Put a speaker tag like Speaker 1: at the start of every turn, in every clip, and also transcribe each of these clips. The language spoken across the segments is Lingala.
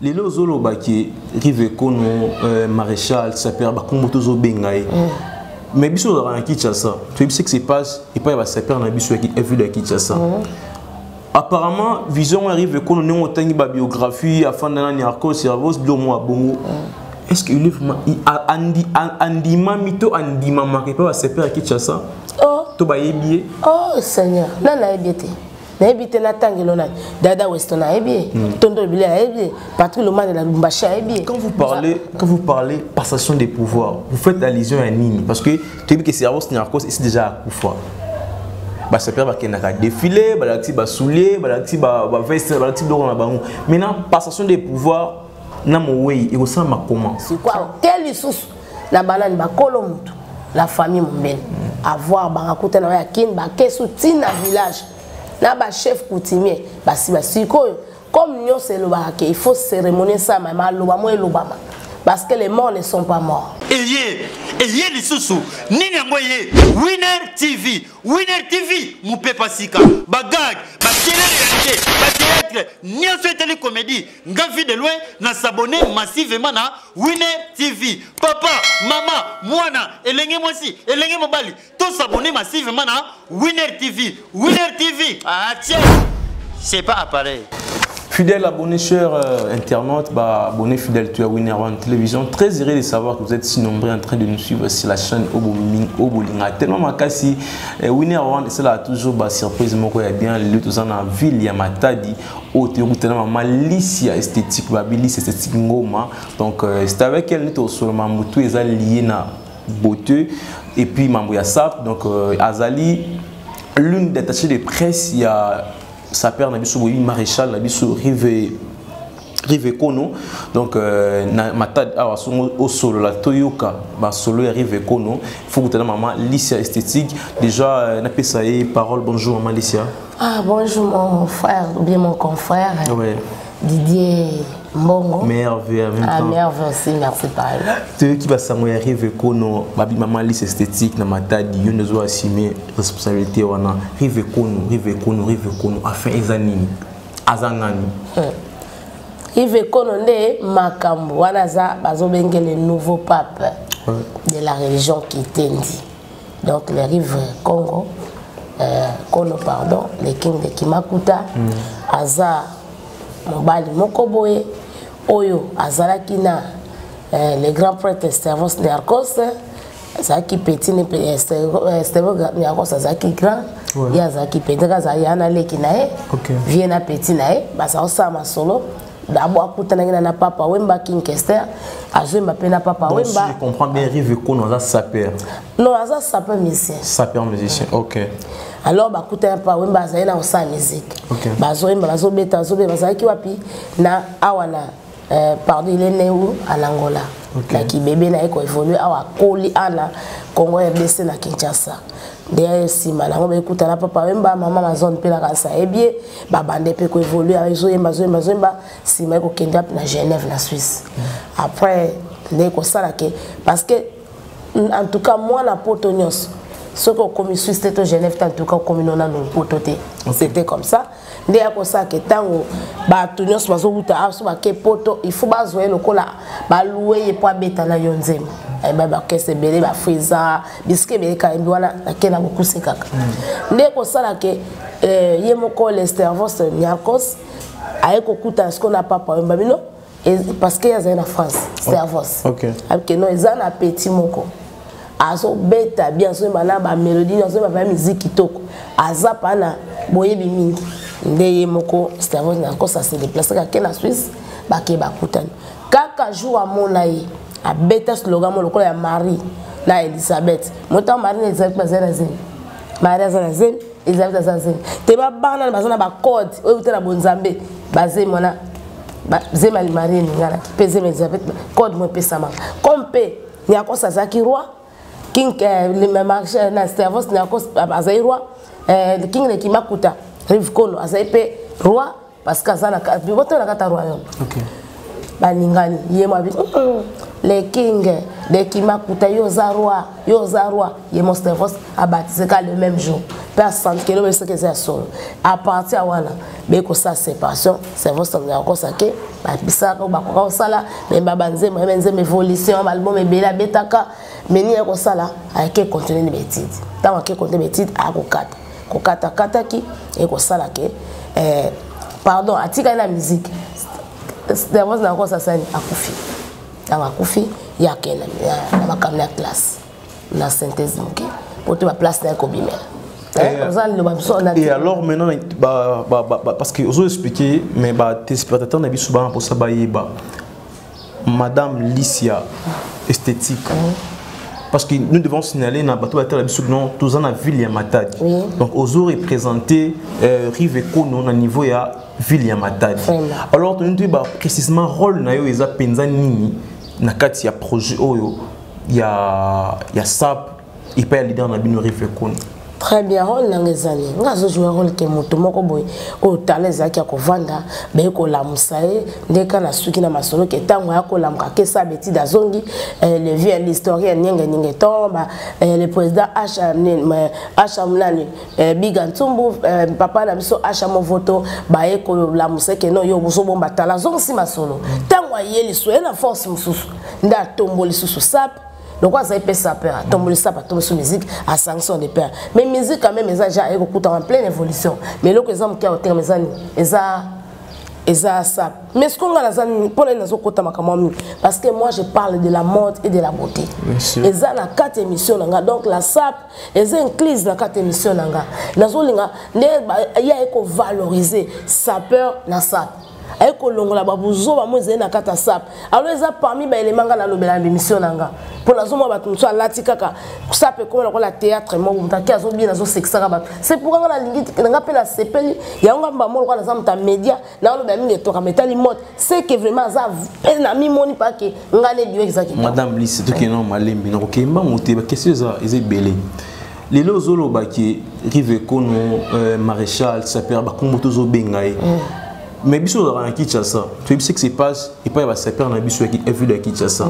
Speaker 1: les lozolo baki Riveko no maréchal sapeur ba kombotozo bengai. Mais biso dans Kinshasa, tu sais que c'est pas et pas va sapeur na biso qui est vu de Kinshasa. Apparemment, vision arrive qu'on nous a une biographie afin d'en avoir cerveau de moi bongo. Est-ce que le andima mito andima marqué pas se perd à Kinshasa? Oh, to ba yebie.
Speaker 2: Oh Seigneur, na na yebite. Na yebite na tangelo na dada Weston na yebie. Tondo bile na yebie. Patrick Lomane la Lumbacha yebie.
Speaker 1: Quand vous parlez passation des pouvoirs, vous faites allusion à Nini parce que tu dis que cerveau c'est déjà à Koufa. Bah ça perd qu'il n'a qu'à défiler, bah l'actif bah soulier, bah l'actif bah veste, bah l'actif d'or na bango. Maintenant passation des pouvoirs na moui et au sein ma comment.
Speaker 2: C'est quoi? Quelle source la banane ba kolomutu la famille mbele avoir ba raconter na ya kin ba kesu tina village na ba chef coutumier ba si ba siko comme nyo c'est le ba il faut cérémonier ça ma lo ba mo lo ba parce que les morts ne sont pas morts.
Speaker 3: Eyé les sous nini ngoye Winner TV moupe pasika bagag ba télé ba théâtre nyoso télé comédie ngavi de loin na s'abonner massivement na Winner TV papa maman mwana elenge mosi elenge mobali to s'abonner massivement na Winner TV ah tiens c'est pas appareil.
Speaker 1: Fidèle abonné, cher internaute, abonné fidèle tu as Winner One Télévision. Très heureux de savoir que vous êtes si nombreux en train de nous suivre sur la chaîne Obolinga. Tellement makasi Winner One, c'est là toujours surprise. Moi, il y a bien le tout dans la ville, il y a Matadi, au tellement malicia esthétique, babilis esthétique ngoma. Donc c'est avec elle nous sur le mamoutou, ils sont liés na beauté et puis Mamboya Sap. Donc Azali, l'une des attachées de presse, il y a sa père n'a biso maréchal n'a biso Riveko no donc na matad au solo la Toyoka ba solo Riveko no faut que tu maman Licia esthétique déjà n'a pas ça parole bonjour maman Licia.
Speaker 2: Ah bonjour mon frère ou bien mon confrère. Ouais. Didier Mbongo.
Speaker 1: Merveille en même temps.
Speaker 2: Ah merveille aussi merci pareil.
Speaker 1: Tu qui va s'amoyer Riveko no babi maman Licia esthétique na matad yo ne doit assumer responsabilité wana Riveko no afin ezanini azanani.
Speaker 2: Riveko no nde makambo wana za bazobenge le nouveau pape de la religion qui tendi. Donc les rives Congo Kono pardon les king de Kimakuta aza mobali mokoboye oyo azalaki na les grands prêtres Stavros Niarchos azaki petit ne Stavros Niarchos azaki grand ya azaki petit azayana leki nae viena petit nae basa osama solo d'abord akutana na papa Wemba King Kester azwemba pe na papa Wemba.
Speaker 1: Donc je comprends bien Riveko no aza sapeur.
Speaker 2: Non aza sapeur musicien.
Speaker 1: Sapeur musicien. OK.
Speaker 2: Alors bakutana pa Wemba azayena osa musique. Bazoyemba bazobeta bazaki wapi na awana pardon il est né où en Angola. Na ki bébé na eko évoluer awa koli ana Congo RDC na Kinshasa. Derrière sima na ngobe kutana papa Wemba maman ma zone pe la kansa ebie babande pe ko évoluer azoyemba sima ko kenda na Genève na Suisse. Après ndé ko sala ke parce que en tout cas moi na poto nyos ce que comme Suisse c'était Genève en tout cas comme on a nos pototé c'était comme ça ndé ko sa ke tango ba tonyos bazo buta aso ba ke poto il faut bazoe lokola ba louer po beta na yonzema ay ba kese belé ba friza biske belé ka ndwana akena bokuse kaka ndé ko sala ke yemoko le Stavros Niarchos ay ko kuta ce qu'on a pas pa mbabino parce que y a en France Stavros avec non ils en a petit moko azo beta bien so bana ba mélodie so ba musique kitoko azapa na boyebi mingi ndeye moko Stavros Niarchos ça se déplacer ka na Suisse ba ke ba kutana kaka jour à mon aïe a beta slogan mo lokola ya Marie na Elisabeth moto Marie na Elisabeth bazazine Marie bazazine Elisabeth bazazine te ba bana bazana ba code oyo tena bonzambe bazé mona zema Marie ngala peze Elisabeth code mo pesa ma kompe Niarchos azaki roi king le marché na Stavros Niarchos azai roi le king de Kimakuta Riveko no azai pe roi parce que azana biboto na kata royaume. OK. Baningani yema bi le king de Kimakuta yo za roi yemo Stavros a baptisé le même jour à 100 kg ce que c'est solo à partir wana be ko sa séparation c'est votre encore ça que ba bisa ko ba ko sala mais ba banze me évolution album ebela betaka mais ni ko sala avec contenu de bêtises tant que contenu de bêtises a ko kata ki et ko sala que pardon atika na musique c'est votre encore ça akufi dans akufi ya kena na makamna classe na synthèse donc pour te place dans kobimela.
Speaker 1: Et alors maintenant parce que vous expliquer mais tes spectateurs n'ont souvent pour ça Madame Licia esthétique parce que nous devons signaler dans bateau non tous en la ville ya Matadi donc aux autres représenté Rive Kono na niveau ya ville ya Matadi alors nous devons précisément rôle na yo eza penza nini na kati ya projet oyo ya SAP et pas leader na bino Rive Kono.
Speaker 2: Très bien, rôle dans les années. Nous avons joué un rôle qui est moto moko boy. Au talent zaki ko vanda, be ko la musae, ndeka na suki na masolo ke tango ya ko la mkake sa beti da zongi, le vieux l'historien nyenge tomba, le président H Mnani, Biga Ntumbu, papa na biso H Movoto, ba e ko la musae ke no yo boso bomba tala zongi si masolo. Tango ye li soué na force mususu, nda tombo li susu sap. Donc, ça fait ça peur. Tomber ça par tomber sur musique à sanction de peur. Mais musique quand même, ça j'ai écouté en pleine évolution. Mais le que ça me fait terme ça. Mais ce qu'on a là, pour les autres côtés parce que moi je parle de la mode et de la beauté. Et ça na 4 émissions donc la SAP, et ça incluse na 4 émissions Dans zolinga, il y a éco valoriser sapeur na SAP. Et que l'on a babouzo ba moze na kata sap alors les a parmi ba éléments na lobela émission nanga pour la zone ba tunso latika ka sap ko la théâtre mo mutaki azo bien azo sexaka ba c'est pour nga la lingi nga pe la sepeli ya nga ba mo ko na zamta média na loba mingi to ka metali mode c'est que vraiment ça na mi moni pas que nga ne dio exactement
Speaker 1: madame Lise to ke non malembi na ko kemba moté ba question za ezebele les lozolo ba ki Rive Kono maréchal sapeur ba kombo zo bengai. Mais biso dans Kinshasa, tu sais que c'est pas et pas va s'appeler dans biso qui est vu de Kinshasa.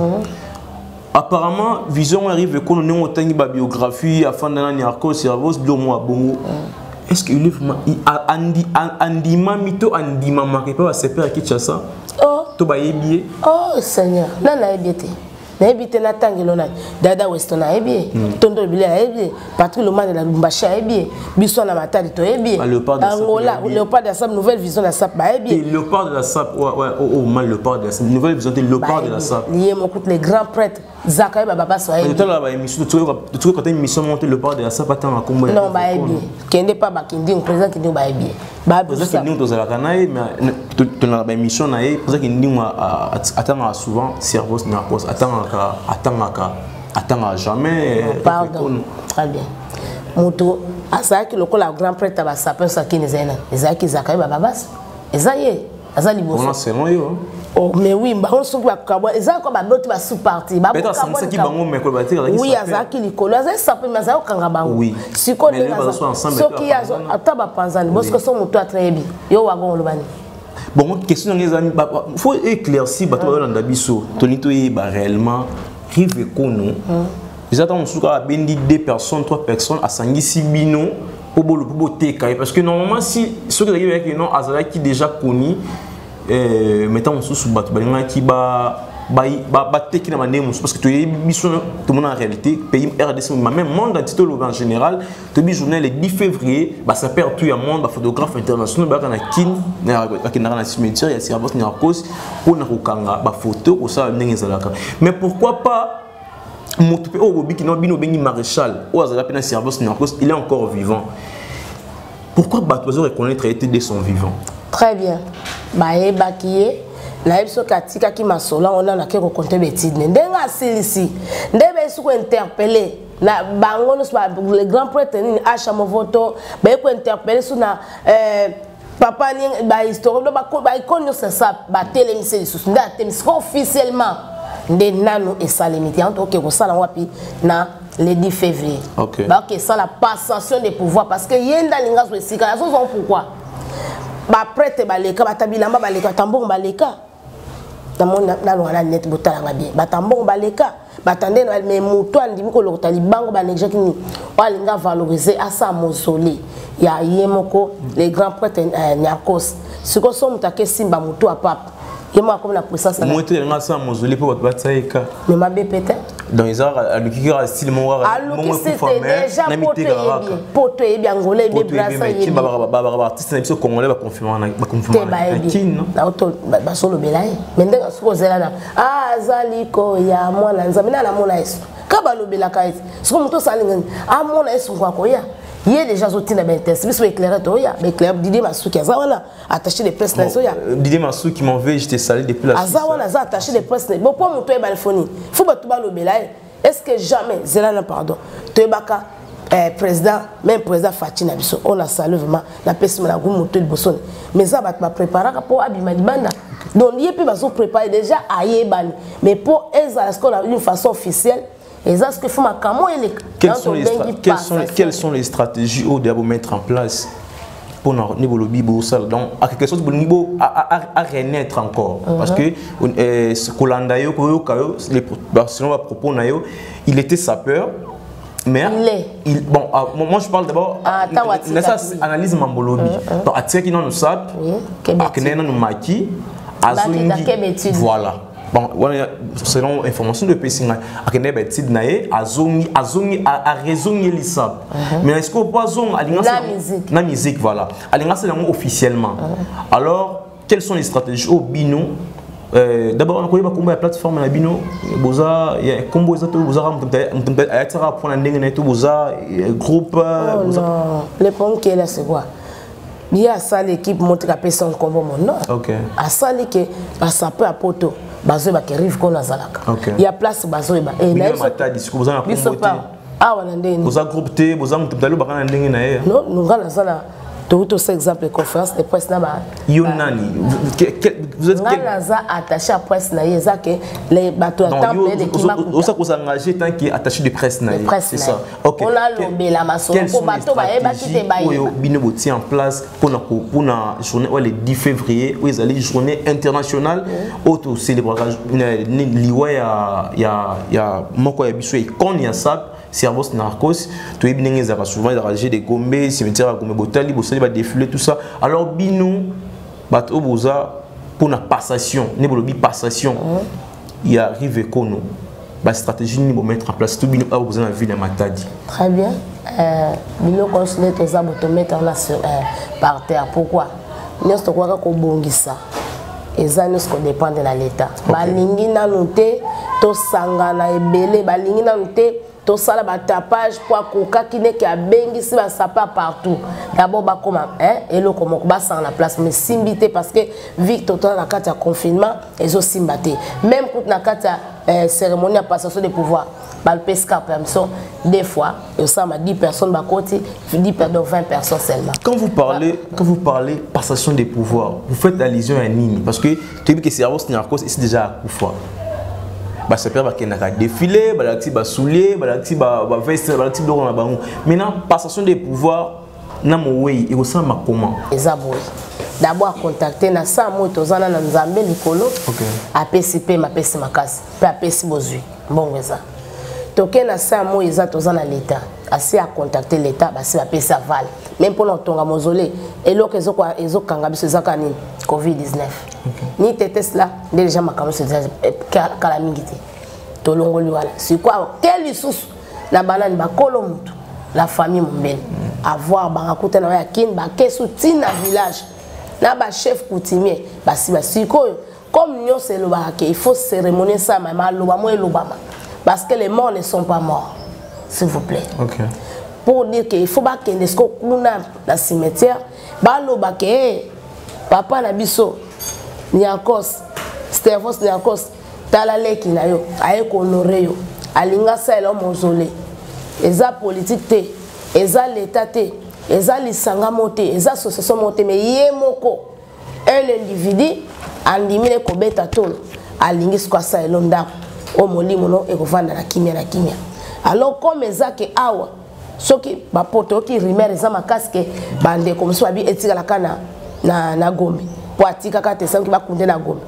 Speaker 1: Apparemment, vision arrive qu'on nous autant de biographie afin d'en avoir cerveau bio moi bongo. Est-ce que le andima mito andima marqué pas va s'appeler à Kinshasa? Oh, to ba yebie.
Speaker 2: Oh Seigneur, na na yebite. Na yebite na tangelo na dada Weston na yebie. Tondo bile na yebie. Patrick Lomane la Lumbacha yebie. Biso na Matadi to yebie. Angola, Léopard de la SAP, nouvelle vision de la SAP ba yebie.
Speaker 1: Léopard de la SAP, ouais, mal Léopard de la SAP, nouvelle vision de Léopard de la SAP.
Speaker 2: Lié mon coup les grands prêtres Zakaï Baba so yebie.
Speaker 1: Tout là émission tu quand une émission monter Léopard de la SAP attend à combo.
Speaker 2: Non ba yebie. Kende pas ba kindi un président qui nous ba yebie. Ba
Speaker 1: président qui nous dans la canaille mais tu na ba émission na yé président qui nous attend souvent cerveau na cause attends jamais.
Speaker 2: Pardon. Très bien. Moto, asaki loko la grand prêtre ba sapin ça qui nezena. Ezaki Zakaï Babas. Ezaye, azali bosso.
Speaker 1: On c'est non yo.
Speaker 2: Oh mais oui, ba on so ba kabo, ezaki ko ba d'autres ba sous parti. Ba
Speaker 1: peut-être ça qui bango mais ko ba tira
Speaker 2: oui, azaki likolo, azali sapin mais azali kanga bango.
Speaker 1: Oui.
Speaker 2: Siko de so qui a ataba panzani, parce que son moto a très bien. Yo wagon lobani.
Speaker 1: Bon, question les amis, il faut éclaircir bateau dans Dabiso. Tonito est réellement Rive Kono. Ils attendent souvent bendi 2 personnes, 3 personnes à Sangisi Bino pour le parce que normalement si ceux qui arrivent avec le nom Azala qui déjà connu mettons sous bateau qui parce que tu es tout le monde en réalité pays RDC même monde en général tu journée le 10 février ça perd tout le monde photographe international na cimetière ya service na cause pour na kokanga ba photo ko ça ndenge zalaka mais pourquoi pas moto pe obobi ki no bino bengi maréchal o azala pe na service na cause il est encore vivant pourquoi bato reconnaître été de son vivant
Speaker 2: très bien ba bakiye la biso katika ki masola on a ke ko compter betide ndenga silisi ndebe su ko interpeller na bango no le grand prêtre ni H Movoto ba ko interpeller su na papa ni ba histoire ba ikonyo ça ba télémisé su nda témis officiellement nde nanu et salimité en tout cas ko sala wapi na le 10 février ba que ça la passation des pouvoirs parce que yenda linga so sika so pourquoi ba prêtre baleka batabilamba baleka tambour baleka na net botala bien batambongo baleka batande mais muto andimi ko lokota libango ba neja kini walinga valoriser asa mausolée ya yemoko les grands prêtres Nyakos siko so mutake simba muto a pape yemo comme la puissance
Speaker 1: moi tu nga sa mausolée pour batsaika
Speaker 2: mais ma bépété
Speaker 1: dans les arts le qui a style mon
Speaker 2: c'était déjà poto et bien angolais et brasa
Speaker 1: et baba artiste na biso congolais ba confirmer na
Speaker 2: auto ba solo belai mende soko zela na azaliko ya mwana nzamina na mona yesu kaba lobela ka yesu soko muto salinga mona yesu kwa koya il y a déjà zotina bentès biso éclairer to ya éclairer Didier Masuki azawana attaché de presse na so ya
Speaker 1: Didier Masuki qui m'envoie j'étais salé depuis la
Speaker 2: azawana za attaché de presse bon pour muto e balfoni faut ba to ba lobela est-ce que jamais zela na pardon to baka président même président Fatina biso on a salué vraiment la personne na muto liboso mais ça va préparer pour abima libanda donc il y a plus baso préparer déjà ayebani mais pour ezala ce qu'on a une façon officielle.
Speaker 1: Quelles sont les stratégies où doit mettre en place pour niveau le bibo donc à quelque chose pour niveau à renaître encore parce que ce Kolanda yo selon ma propos nayo il était sapeur mais bon moi je parle d'abord analyse mambolobi donc à qui nous sap à nous maki azungi voilà. Bon, selon information de Pessinga, à Azongi a raison l'ISAB. Mais est-ce qu'on peut la musique, voilà. Officiellement. Alors, quelles sont les stratégies au Bino? D'abord, on connaît pas combien de plateformes à Bino. Boza, il y a combo exactement Boza, pour un Boza, groupe.
Speaker 2: Le point qui est là, c'est quoi? Il y a ça l'équipe montre qu'à son combo mon nom. OK. À ça que ça peut à poto. Bazo ba arrive qu'on a zalaka. Il y a place bazo ba. Et là
Speaker 1: vous avez
Speaker 2: ah wana ndeni.
Speaker 1: Vous avez groupé, vous avez tout à l'heure bakana ndenge na ye.
Speaker 2: Non, nous ngana zala tout ce exemple conférence de presse na ba.
Speaker 1: Yonani. Vous êtes
Speaker 2: attaché à presse na ye ça que les bateaux attendent les qui m'a.
Speaker 1: Vous vous engagez tant qu'il est attaché de presse na ye. C'est ça. OK.
Speaker 2: On a lobé la maçon pour bateau ba e ba tite ba ye.
Speaker 1: Bino boti en place pour la journée le 10 février où ils allaient journée internationale auto célébration liwa ya moko ya biso icône ya ça Cerveau Narcos, tu es bien souvent arrangé des gombes, cimetière à Gombe Botali, Bossali va défiler tout ça. Alors Bino, bateau boza pour la passation, ne passation, il arrive que nous, la stratégie nous mettre en place tout Bino a besoin de la ville de Matadi.
Speaker 2: Très bien. Bino consulé tous ça pour mettre par terre. Pourquoi? Nous sommes quoi qu'on bongissa. Et ça nous dépend de l'État. Balingi na noté, to sangana ebele, balingi na noté. Tout ça, le tapage pour coca qui n'est qu'à bengi si ça pas partout. D'abord, bah comment et le comment bah ça en la place mais simbité parce que Victor dans la carte à confinement ils ont simbité. Même quand la carte à cérémonie à passation de pouvoir, bah le pesca permission des fois et ça m'a 10 personnes bah côté 10 perdons 20 personnes seulement.
Speaker 1: Quand vous parlez passation des pouvoirs, vous faites allusion à Nini parce que tu dis que Cerveau Narcos c'est déjà à Koufa. Bah ça perd ba défilé, ba l'acti ba soulier, ba l'acti ba veste, ba l'acti d'or na bango. Maintenant passation des pouvoirs na mowe, il ressemble à comment?
Speaker 2: Ezaboué. D'abord contacter na sa mo tozana na Nzambe likolo. OK. APCP ma pesi makasi, pe APC bozui. Mbongo eza. Toke na sa mo eza tozana l'état. Assez à contacter l'état, ba si APC aval. Même pour notre mausolée et l'autre ezo kanga biso ezaka nini COVID-19. Ni tetes là déjà makamo se calamité to longoli wala c'est quoi quel sous la banane ba kolomutu la famille mombele avoir barakuta na ya kin ba kesu tina village na ba chef coutumier ba si ba siko comme nyo c'est le ba il faut cérémonier ça mama loba mo elobama parce que les morts ne sont pas morts s'il vous plaît. OK. Pour dire qu'il faut pas qu'il y ait dans cimetière, baloba que papa na biso Nyakos, Stefos Nyakos, talale ki na yo, aye honoré yo, alinga sa elo mausolée. Eza politique te, eza l'état te, eza lisanga mote, eza association mote mais ye moko un individu andimine ko beta tolo, alingi sko sa elo ndako, o molimo no ekovanda na kimia. Alors comme eza ke awa soki bapoto ki rimer eza makasi ke bande comme so abi etika la kana na Gombe pour atika ka te qui va compter na Gombe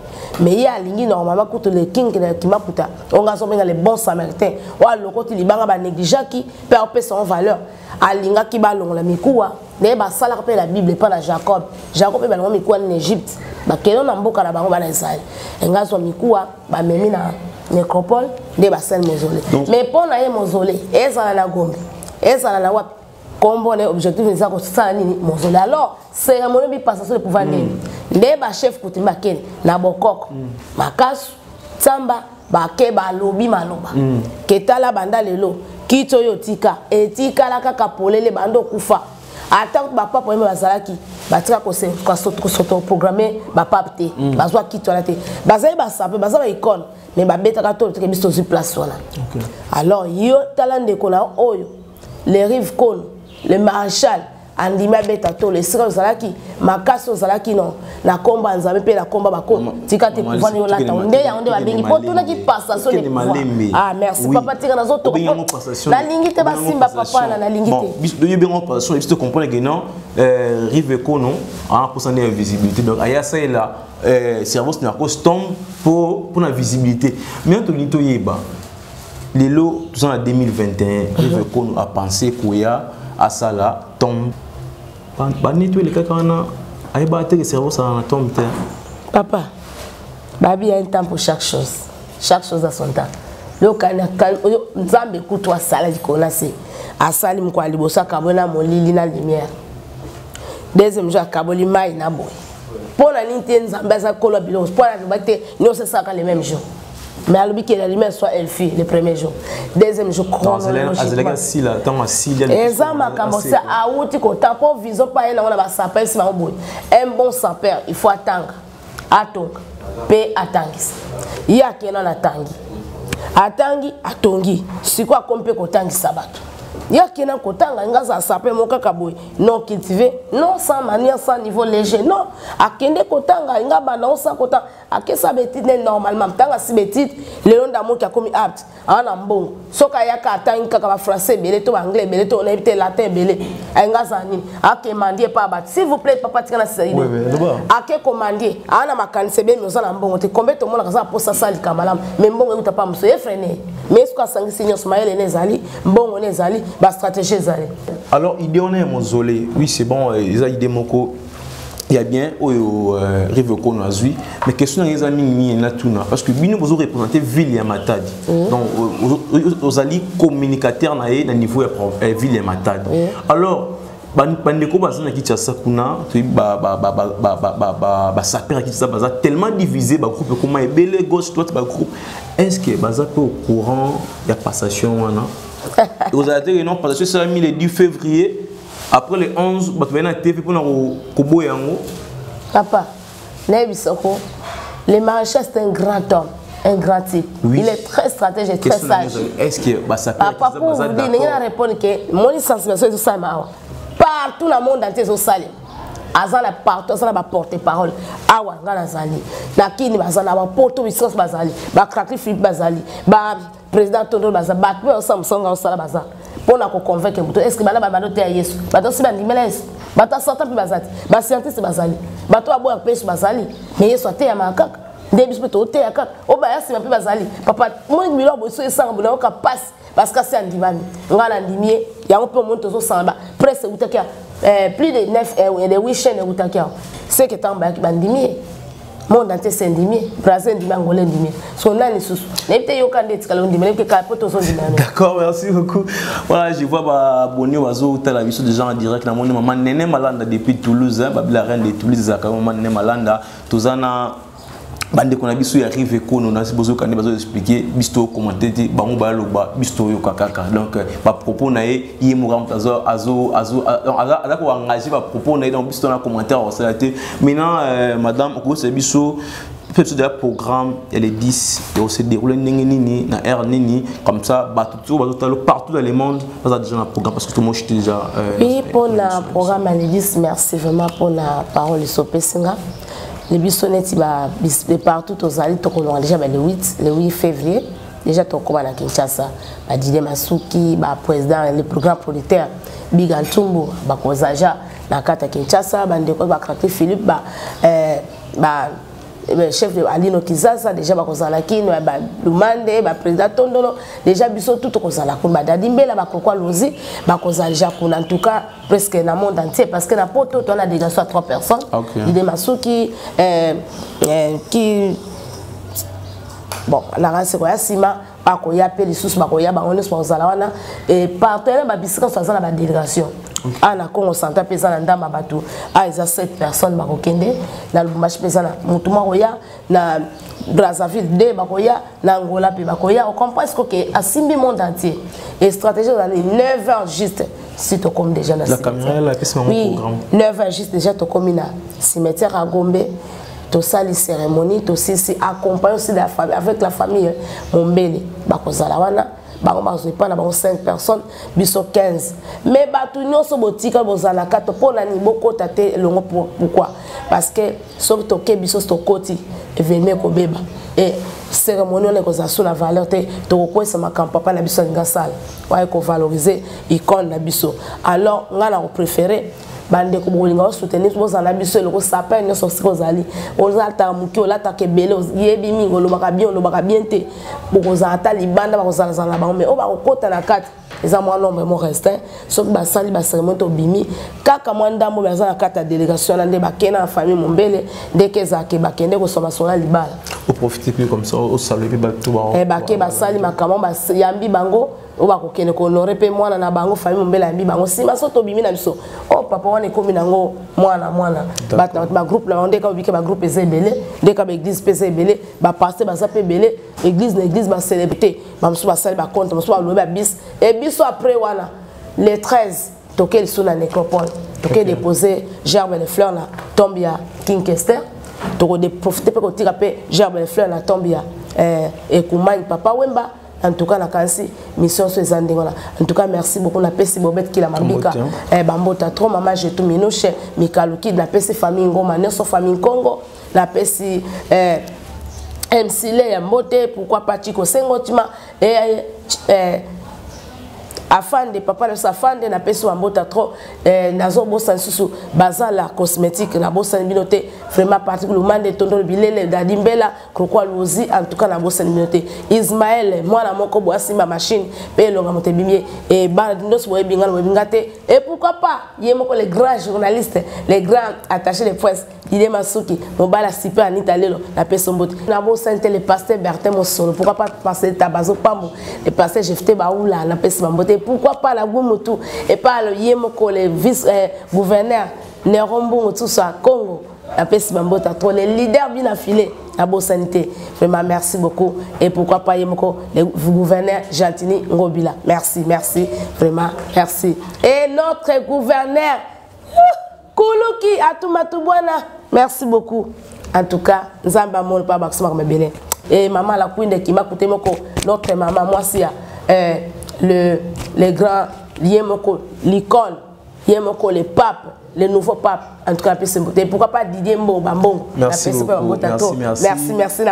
Speaker 2: mais il y a lingi normalement kuto le king qui m'a kuta on ga sombenga les bons samaritains wa lokoti libanga ba négliger qui perd son valeur alinga ki ba longola mikuwa ne ba sala pe la Bible pas na Jacob ba longola mikuwa en Égypte ba kelo na mboka na bango ba na Israël nga so mikuwa ba memi na nécropole de ba sel mausolée mais pour na ye mausolée ezala na Gombe ezala na wapi combo les objectifs les ça ça nini mausolée alors cérémonie bi passation de pouvoir nini ndeba chef kutimba kene na bokoko makasu tsamba ba ke ba lobi maloba ketala banda lelo kito yo tika etika la kaka polele bando kufa ata ba papa yeme bazalaki batika ko se ko programmer ba papte bazwa kito la te bazali ba sape bazaba icône mais ba beta ka to ke biso sur place wana alors yo talande ko na oyo les rives kon le maréchal andima beta to le sira zalaki makaso zalaki non na komba nzambe pe la komba bako tika te pouvoir yo lata onde ya onde ba bengi poto na ki passation de pouvoir ah merci papa tika na zoto na lingite ba simba papa na lingite
Speaker 1: bon de bien en passation il faut comprendre que non rive kono en pourcent de visibilité donc aya ça là service na custom pour la visibilité mais to lito yeba les lots tout ça en 2021 rive kono a pensé koya asala tombe ba nettoyer les kakana ay ba te cerveau ça na tombe terre
Speaker 2: papa babi a un temps pour chaque chose à son temps le kana nzambe kutwa sala dikona se asali mko alibosa kabona molili na lumière deuxième jour kaboli mai na boy pour la ninte nzambe za kolo bilo pour la bate nous c'est ça les mêmes jours mais alors que la lumière soit elle fit le premier jour deuxième jour
Speaker 1: chronologiquement si la temps si il y a
Speaker 2: ezama commencer à outi ko tapo vision pas na ba sapeur si ma boy un bon sapeur il faut attendre atonga pe atangisa ya kena na tangi atangi atongi siko akompe ko tangi sabato ya kena ko tanga ngaza sapeur moka kaboy non cultivé non sans manière sans niveau léger non akende ko tanga ngaba na osa ko tanga akesa betite normalement tanga si betite le long d'amour qui a commis apte ana mbongo soka yaka atangi kaka ba français belé to anglais belé to na ibité latin belé ngaza nini akemandie pa bat s'il vous plaît papa tika na saïd ake commandier ana makanise be mi na mbongo te combien to mona kaza pour ça sali kamalam mais mbongo uta pa mso efrené mais ce ko sangi seigneur Smaël nezali mbongo nezali ba stratégie zali
Speaker 1: alors idée on est mausolée oui c'est bon ils a idée moko il y a bien au rive kono azui mais question les amis ni na tuna parce que bino vous représenter ville ya Matadi donc aux alliés communicateurs na niveau ya ville ya Matadi alors bandeko bazana ki tsa kuna to ba sapeur ki tsa baza tellement divisé ba groupe comment ebele gauche droite ba groupe est-ce que baza peu au courant ya passation wana vous avez dit non passation c'est le 10 février après le 11 ba venir na TV pour na kobo yango
Speaker 2: papa nebisoko le maréchal c'est un grand homme un grand type oui. Il est très stratège et très sage
Speaker 1: est-ce que ba sapeur
Speaker 2: papa pour vous dire il a répondu que mon sensibilisation tout ça ma partout dans le monde entier au salim azala partout azala ba porter parole awa ngana zali na kini bazala ba poto bisons bazali ba Krakli Philippe bazali ba président Tondo bazali ba pe Samsonga osala bazali pour na ko convaincre muto est-ce que bana ba banote ya Yesu bato si ba ndimela Yesu bato sortant pe bazali ba scientiste bazali bato abo ya pêche bazali mais Yesu ate ya makaka ndebis pe to te ya kaka o ba yasi pe bazali papa mo ngilo bo so esanga bona ka passe parce que c'est ndimani ngana ndimie ya mo pe mo to so samba presse utakia plus de 9 et de 8 chaînes utakia c'est que tamba ki bandimie monde entier c'est ndimie Brazil ndimie angolais ndimie so nani susu n'était yo kande tikalo ndimie que ka poto so ndimie
Speaker 1: d'accord merci beaucoup voilà je vois ba abonné wazo tala biso des gens en direct na moni maman Nene Malanda depuis Toulouse ba la reine de Toulouse zakama maman Nene Malanda tozana bande qu'on a biso ya rive kono na sibozo kande bazo expliquer bisto commenter ti bango ba loba bisto yo kakaka donc ba propos na ye muram azo ala ko engager ba propos na donc bisto na commentaire au salaté maintenant madame ko c'est biso peut-être des programmes et les 10 et on se déroule nini na air nini comme ça partout dans le monde ça déjà un programme parce que tout le monde est déjà
Speaker 2: oui pour le programme les 10 merci vraiment pour la parole de Sopesinga. Les bisonnettes partout aux alliés, déjà le 8 février, déjà tu as à Kinshasa, Didé Masuki, président, le programme producteur, Bigantumbo, Kozaja, na Kinshasa, Krakli Philippe, chef de Alino Kizaza déjà bakozala kino ba Lumande ba président Tondolo déjà biso tout kozala ko ba Dadimbela ba kokwa lozi bakozala déjà en tout cas presque dans le monde entier parce que na poto on a déjà soit 3 personnes il Masuki qui bon la race ko yasima bakoya pe lisusu bakoya ba on kozala wana et partenaire ba bisika kozala ba délégation ana Congo Central pesa na ndamba bato eza 7 personnes bakokende na Lubumbashi pesa na mutuma koya na Brazzaville 2 bakoya na Angola pe bakoya on comprend ce que asimbi monde entier et stratégie dans les 9h juste si to comme déjà
Speaker 1: la caméra là qu'est-ce que programme
Speaker 2: 9h juste déjà to comme na cimetière à Gombe to sali cérémonie to si accompagner aussi la famille avec la famille Mombele bakozala wana pas 5 personnes, biso 15. Mais batu nyonso botika bozala kato pona ni boko tate longo pourquoi? Parce que sauf toke biso stokoti événement ko beba. Et cérémonie on est sous la valeur te to ko ça ma papa na biso ngasala. Wa ko valoriser icône na biso. Alors ngana ko préférer bande ko bolinga soutenir bozala biso le ko sapin nyonso siko zali. Ozata muki olata ke bele yebi mingo lo baka bien te. Bokozala ta libanda bakozala zala ba mais o ba kokota na kati eza mwa nombre mo restant soki basali ba cérémonie to bimi kaka mwa ndambo baza na kati ya délégation na nde bakena na famille Mombele ndeke ezake bakende kosoma sola libala
Speaker 1: au profiter plus comme ça au saluer bato ba
Speaker 2: bake basali makambo yambi bango o ba kokene ko honorer pe mwana na bango famille Mombele yambi bango sima so to bimi na biso o papa wana ekomi nango mwana ba groupe la ndeka obike ba groupe ezebele ndeka ba église pese ebele ba pasteur baza pe ebele église na église ba célébrité ba musu basali ba compte musu ba lobe ba bis et biso après wana les 13 toqué sur la nécropole toqué déposer gerbe les fleurs na tombe ya King Kester toko de profiter pe ko tira pe gerbe les fleurs na tombe ya et Kumagne papa Wemba en tout cas la kansi mission sur ezandingola en tout cas merci beaucoup na pesi bobet ki la mambika bambota trop maman je tout minoche mikaluki na pesi famille ngoma neso famille Congo la pesi MCL ya mbote pourquoi pas Chiko Sengotima afin de papa sa fande na pesi wambota trop nazo bossa susu bazala cosmétique na bossa binote vraiment particulièrement de tondo bilele Dadimbela kokwa lozi en tout cas na bossa binote Ismaël mwana moko boasima machine pe longa motebimie et bandos boye bingalo bingate et pourquoi pas yemoko les grands journalistes les grands attachés de presse il est Masuki mobala sipe Anita Lelo la pesi mbote na bossa le pasteur Bertin Mosolo pourquoi pas passer tabazo pambo le pasteur Jefté Baoula na pesi mbote pourquoi pas la Gumutu et pas le Yemoko, le vice-gouverneur Nerombo, tout ça, Congo, la peste Bambota, les leaders bien affilés à Beau Sanité. Vraiment, merci beaucoup. Et pourquoi pas Yemoko, le gouverneur Jantini Ngobila. Merci, merci, vraiment, merci. Et notre gouverneur, Koulouki Atumatubwana, merci beaucoup. En tout cas, Zamba Mol Pabaksma Mebele. Et maman la Queen qui m'a coûté notre maman, moi, si les grands Yemoko, l'icône, Yemoko, les papes, les nouveaux papes, en tout cas, pourquoi pas Didier Mbo Bambon?
Speaker 1: Merci beaucoup.
Speaker 2: Merci. Merci.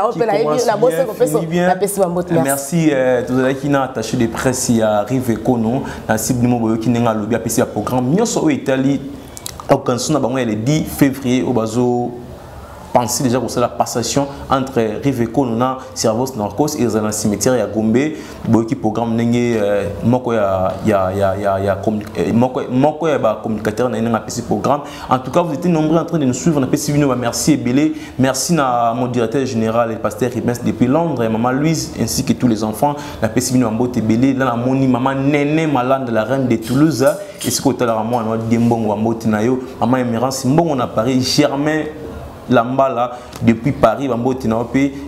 Speaker 1: Merci. Tout à qui n'a attaché des presse à Rive Kono, la cible du Mobo qui n'a lobby à programme. Nous sommes en Italie, au Canson, le 10 février, au Bazo. Pensez déjà que c'est la passation entre Riveco, Nona, Servos, Narcos et le cimetière à Gombe. Qui programme n'engé moko ya communicateur n'a pas programme. En tout cas, vous étiez nombreux en train de nous suivre. On a passé une merci Ebele, merci à mon directeur général et pasteur Ribens depuis Londres, et maman Louise ainsi que tous les enfants. La passé une ambote Ebele, là la moni maman Néné Malande la reine de Toulouse et ce côté là moi on Gembon ambote nayo, maman Emerance Mbon on a Paris Germain Lambala depuis Paris,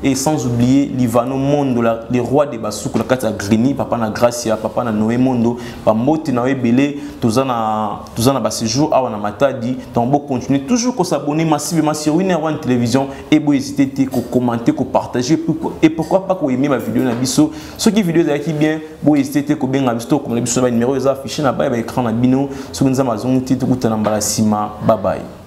Speaker 1: et sans oublier Livano Mondo, les rois de Basouk, la carte à Grigny, papa na Gracia, papa na Noé Mondo, Bambote na Belé, tous en a séjour, à Matadi, donc bon continuer toujours qu'on s'abonner massivement sur Winner One Télévision et vous hésitez à commenter, à partager et pourquoi pas qu'on aime ma vidéo na biso. Ceux qui vidéo qui bien, vous hésitez à bien biso comme les biso numéro affiché na bas écran na bino, sur une Amazon titre ou tanambala sima, bye bye.